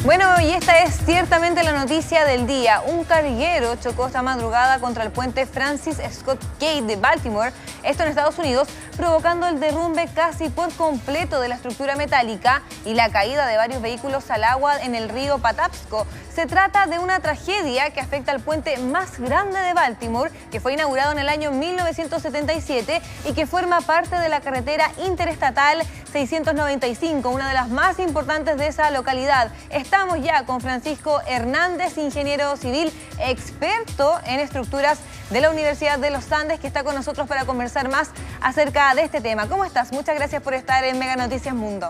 Bueno, y esta es ciertamente la noticia del día. Un carguero chocó esta madrugada contra el puente Francis Scott Key de Baltimore, esto en Estados Unidos, provocando el derrumbe casi por completo de la estructura metálica y la caída de varios vehículos al agua en el río Patapsco. Se trata de una tragedia que afecta al puente más grande de Baltimore, que fue inaugurado en el año 1977 y que forma parte de la carretera interestatal 695, una de las más importantes de esa localidad. Estamos ya con Francisco Hernández, ingeniero civil, experto en estructuras de la Universidad de los Andes, que está con nosotros para conversar más acerca de este tema. ¿Cómo estás? Muchas gracias por estar en Mega Noticias Mundo.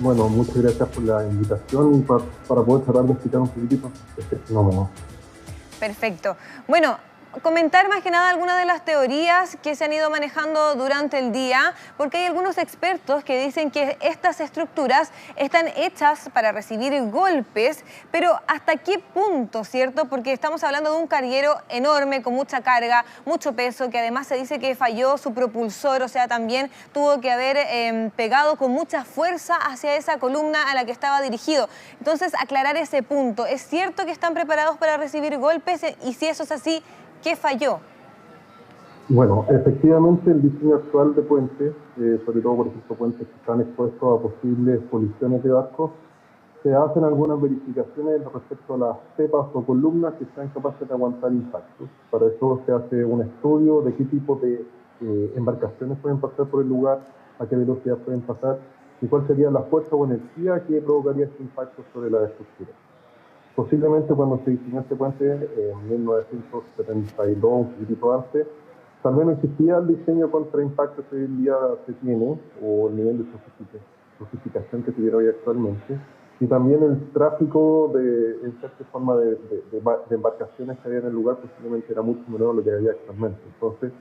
Bueno, muchas gracias por la invitación y para poder tratar de explicar un poquitito este fenómeno. Perfecto. Bueno, comentar más que nada algunas de las teorías que se han ido manejando durante el día, porque hay algunos expertos que dicen que estas estructuras están hechas para recibir golpes, pero ¿hasta qué punto, cierto? Porque estamos hablando de un carguero enorme, con mucha carga, mucho peso, que además se dice que falló su propulsor, o sea, también tuvo que haber pegado con mucha fuerza hacia esa columna a la que estaba dirigido. Entonces, aclarar ese punto. ¿Es cierto que están preparados para recibir golpes? Y si eso es así, ¿qué falló? Bueno, efectivamente el diseño actual de puentes, sobre todo por ejemplo puentes que están expuestos a posibles colisiones de barcos, se hacen algunas verificaciones respecto a las cepas o columnas que sean capaces de aguantar impactos. Para eso se hace un estudio de qué tipo de embarcaciones pueden pasar por el lugar, a qué velocidad pueden pasar y cuál sería la fuerza o energía que provocaría este impacto sobre la estructura. Posiblemente cuando se diseñó este puente en 1972, un poquitito antes, tal vez no existía el diseño contra impacto que hoy en día se tiene, o el nivel de sofisticación que tuviera hoy actualmente, y también el tráfico en cierta forma de embarcaciones que había en el lugar posiblemente era mucho menor a lo que había actualmente. Entonces,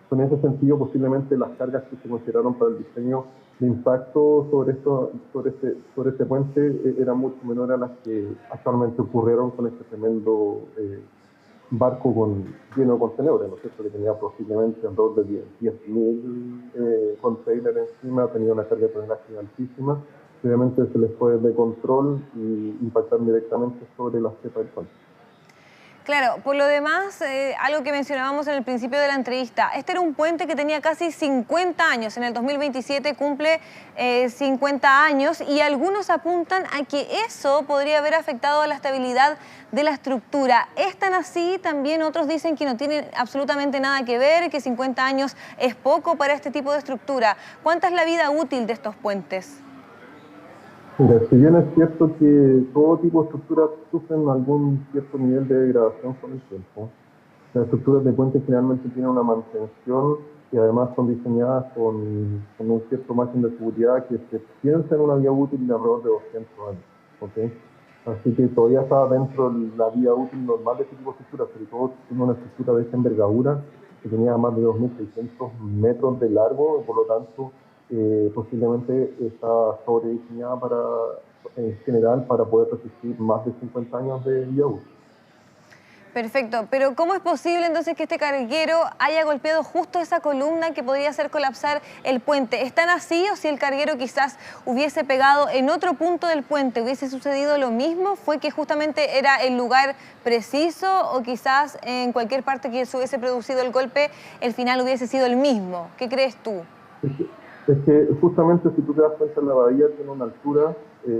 en ese sentido, posiblemente las cargas que se consideraron para el diseño de impacto sobre este puente eran mucho menores a las que actualmente ocurrieron con este tremendo barco lleno de contenedores, ¿no es cierto? Que tenía posiblemente alrededor de 10.000 containers encima, tenía una carga de tonelaje altísima. Obviamente se les fue de control y impactaron directamente sobre la cepa del puente. Claro, por lo demás, algo que mencionábamos en el principio de la entrevista, este era un puente que tenía casi 50 años, en el 2027 cumple 50 años y algunos apuntan a que eso podría haber afectado a la estabilidad de la estructura. ¿Es tan así? También otros dicen que no tiene absolutamente nada que ver, que 50 años es poco para este tipo de estructura. ¿Cuánta es la vida útil de estos puentes? Mira, si bien es cierto que todo tipo de estructuras sufren algún cierto nivel de degradación con el tiempo, las estructuras de puentes generalmente tienen una mantención y además son diseñadas con un cierto margen de seguridad que se piensa en una vida útil de alrededor de 200 años. ¿Okay? Así que todavía está dentro de la vida útil normal de este tipo de estructuras, sobre todo siendo una estructura de esta envergadura que tenía más de 2.600 metros de largo, y por lo tanto posiblemente está sobrediseñada en general para poder resistir más de 50 años de vida útil. Perfecto, pero ¿cómo es posible entonces que este carguero haya golpeado justo esa columna que podría hacer colapsar el puente? ¿Es tan así o si el carguero quizás hubiese pegado en otro punto del puente, hubiese sucedido lo mismo? ¿Fue que justamente era el lugar preciso o quizás en cualquier parte que se hubiese producido el golpe, el final hubiese sido el mismo? ¿Qué crees tú? Es que justamente si tú te das cuenta, la bahía tiene una altura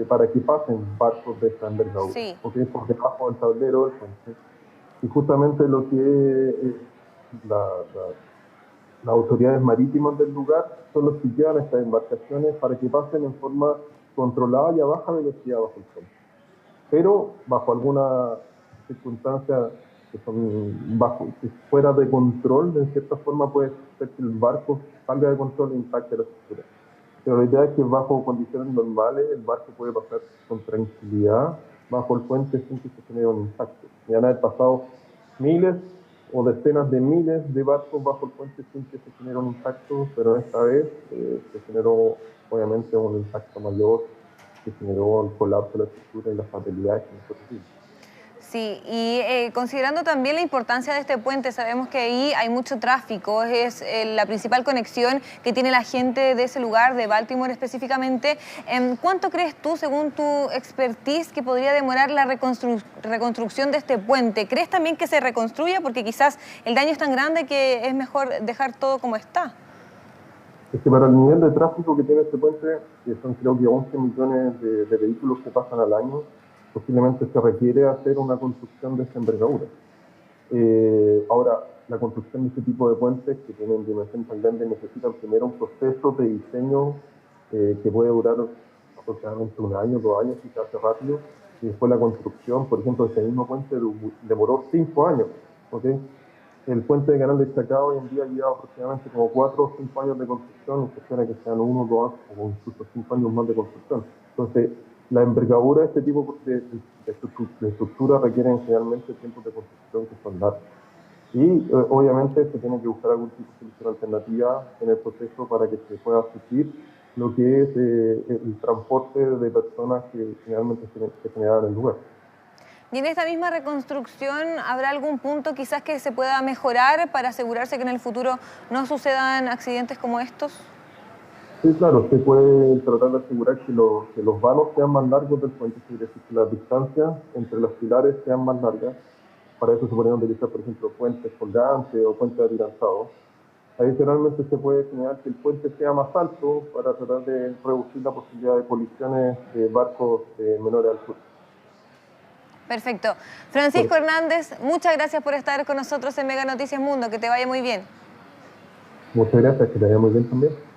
para que pasen barcos de esta envergadura, Sí. porque es por debajo del tablero del puente. Y justamente lo que las autoridades marítimas del lugar son los que llevan estas embarcaciones para que pasen en forma controlada y a baja velocidad bajo el puente. Pero bajo algunas circunstancias que son fuera de control, de cierta forma puede ser que el barco salga de control e impacte la estructura. Pero la idea es que bajo condiciones normales el barco puede pasar con tranquilidad bajo el puente sin que se genere un impacto. Ya han pasado miles o decenas de miles de barcos bajo el puente sin que se genere un impacto, pero esta vez se generó obviamente un impacto mayor que generó el colapso de la estructura y las fatalidades que nosotros vimos. Sí, y considerando también la importancia de este puente, sabemos que ahí hay mucho tráfico, es la principal conexión que tiene la gente de ese lugar, de Baltimore específicamente. ¿Cuánto crees tú, según tu expertise, que podría demorar la reconstrucción de este puente? ¿Crees también que se reconstruya? Porque quizás el daño es tan grande que es mejor dejar todo como está. Es que para el nivel de tráfico que tiene este puente, que son creo que 11 millones de vehículos que pasan al año, posiblemente se requiere hacer una construcción de esta envergadura. Ahora, la construcción de este tipo de puentes que tienen dimensión tan grande necesitan primero un proceso de diseño que puede durar aproximadamente un año, 2 años, si se hace rápido, y después la construcción, por ejemplo, de este mismo puente demoró 5 años, ¿ok? El puente de Canal de Chacao hoy en día lleva aproximadamente como 4 o 5 años de construcción, y se espera que sean 1, 2 o incluso 5 años más de construcción. Entonces, la envergadura de este tipo de estructura requieren generalmente tiempos de construcción que son largos. Y obviamente se tiene que buscar algún tipo de solución alternativa en el proceso para que se pueda asistir lo que es el transporte de personas que generalmente se generan en el lugar. Y en esta misma reconstrucción, ¿habrá algún punto quizás que se pueda mejorar para asegurarse que en el futuro no sucedan accidentes como estos? Sí, claro, se puede tratar de asegurar que los vanos sean más largos del puente, es decir, que las distancias entre los pilares sean más largas. Para eso se podrían utilizar, por ejemplo, puentes colgantes o puentes atiranzados. Adicionalmente, se puede generar que el puente sea más alto para tratar de reducir la posibilidad de colisiones de barcos de menores alturas. Perfecto. Francisco Hernández, muchas gracias por estar con nosotros en Mega Noticias Mundo. Que te vaya muy bien. Muchas gracias, que te vaya muy bien también.